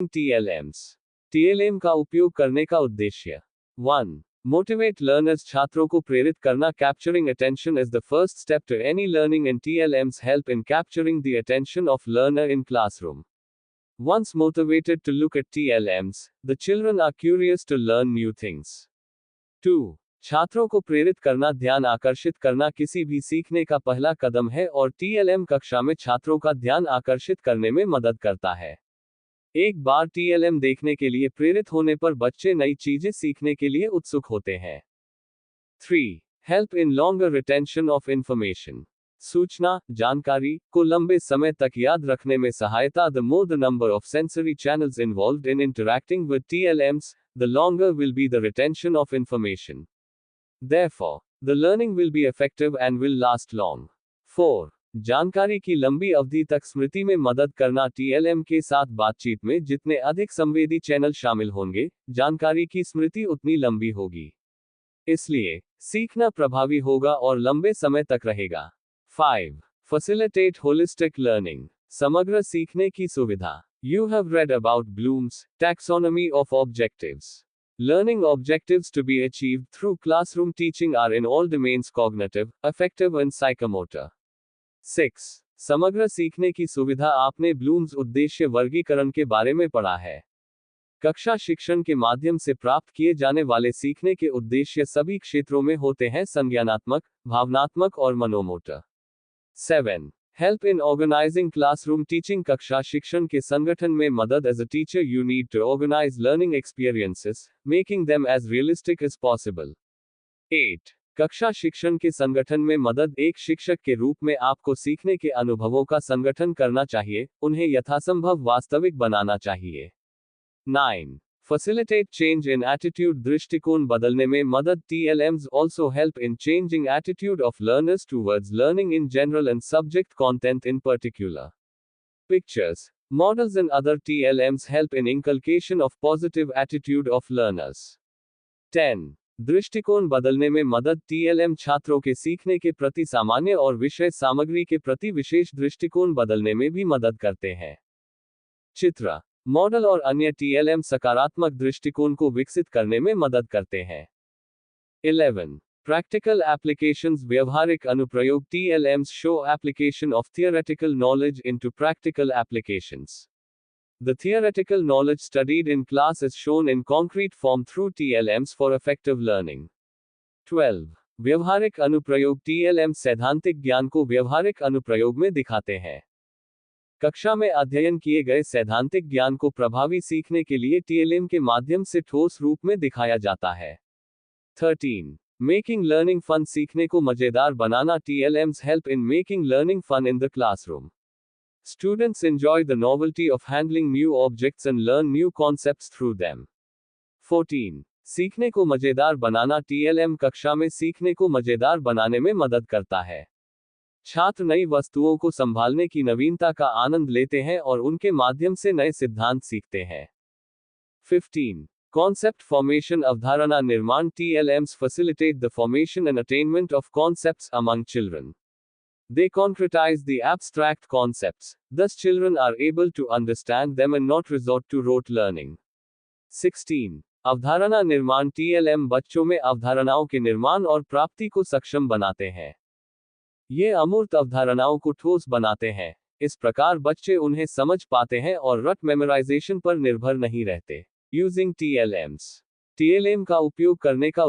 TLMs. TLM का उपयोग करने का उद्देश्य 1. Motivate learners. छात्रों को प्रेरित करना. Capturing attention is the first step to any learning, and TLMs help in capturing the attention of learner in classroom. Once motivated to look at TLMs, the children are curious to learn new things. 2. छात्रों को प्रेरित करना. ध्यान आकर्षित करना किसी भी सीखने का पहला कदम है और TLM कक्षा में छात्रों का ध्यान आकर्षित करने में मदद करता है. एक बार TLM देखने के लिए प्रेरित होने पर बच्चे नई चीजें सीखने के लिए उत्सुक होते हैं. 3. Help in longer retention of information. सूचना, जानकारी को लंबे समय तक याद रखने में सहायता. The more the number of sensory channels involved in interacting with TLMs, the longer will be the retention of information. Therefore, the learning will be effective and will last long. 4. जानकारी की लंबी अवधि तक स्मृति में मदद करना. TLM के साथ बातचीत में जितने अधिक संवेदी चैनल शामिल होंगे, जानकारी की स्मृति उतनी लंबी होगी. इसलिए, सीखना प्रभावी होगा और लंबे समय तक रहेगा. 5. Facilitate holistic learning. समग्र सीखने की सुविधा. You have read about Bloom's taxonomy of objectives. Learning objectives to be achieved through classroom teaching are in all domains cognitive, affective and psychomotor. 6. समग्र सीखने की सुविधा. आपने ब्लूम्स उद्देश्य वर्गीकरण के बारे में पढ़ा है. कक्षा शिक्षण के माध्यम से प्राप्त किए जाने वाले सीखने के उद्देश्य सभी क्षेत्रों में होते हैं. संज्ञानात्मक, भावनात्मक और मनोमोटर. 7. Help in organizing classroom teaching. कक्षा शिक्षण के संगठन में मदद. As a teacher you need to organize learning experiences, making them as realistic as possible. 8. कक्षा शिक्षण के संगठन में मदद. एक शिक्षक के रूप में आपको सीखने के अनुभवों का संगठन करना चाहिए, उन्हें यथासंभव वास्तविक बनाना चाहिए. 9. Facilitate change in attitude. दृष्टिकोण बदलने में मदद. TLMs also help in changing attitude of learners towards learning in general and subject content in particular. Pictures, models and other TLMs help in inculcation of positive attitude of learners. 10. दृष्टिकोण बदलने में मदद. TLM छात्रों के सीखने के प्रति सामान्य और विषय सामग्री के प्रति विशेष दृष्टिकोण बदलने में भी मदद करते हैं. चित्र, मॉडल और अन्य TLM सकारात्मक दृष्टिकोण को विकसित करने में मदद करते हैं. 11. Practical applications. व्यवहारिक अनुप्रयोग. TLMs show application of theoretical knowledge into practical applications. The theoretical knowledge studied in class is shown in concrete form through TLMs for effective learning. 12. व्यवहारिक अनुप्रयोग. TLM सैद्धांतिक ज्ञान को व्यवहारिक अनुप्रयोग में दिखाते हैं. कक्षा में अध्ययन किए गए सैद्धांतिक ज्ञान को प्रभावी सीखने के लिए TLM के माध्यम से ठोस रूप में दिखाया जाता है. 13. Making learning fun. सीखने को मजेदार बनाना. TLMs help in making learning fun in the classroom. Students enjoy the novelty of handling new objects and learn new concepts through them. 14. सीखने को मजेदार बनाना. TLM कक्षा में सीखने को मजेदार बनाने में मदद करता है. छात्र नई वस्तुओं को संभालने की नवीनता का आनंद लेते हैं और उनके माध्यम से नए सिद्धांत सीखते हैं. 15. Concept formation. अवधारणा निर्माण. TLMs facilitate the formation and attainment of concepts among children. They concretize the abstract concepts, thus children are able to understand them and not resort to rote learning. 16. अवधारणा निर्माण. TLM बच्चों में अवधारणाओं के निर्माण और प्राप्ति को सक्षम बनाते हैं. ये अमूर्त अवधारणाओं को ठोस बनाते हैं. इस प्रकार बच्चे उन्हें समझ पाते हैं और रट मेमोराइजेशन पर निर्भर नहीं रहते. Using TLMs. TLM का उपयोग करने का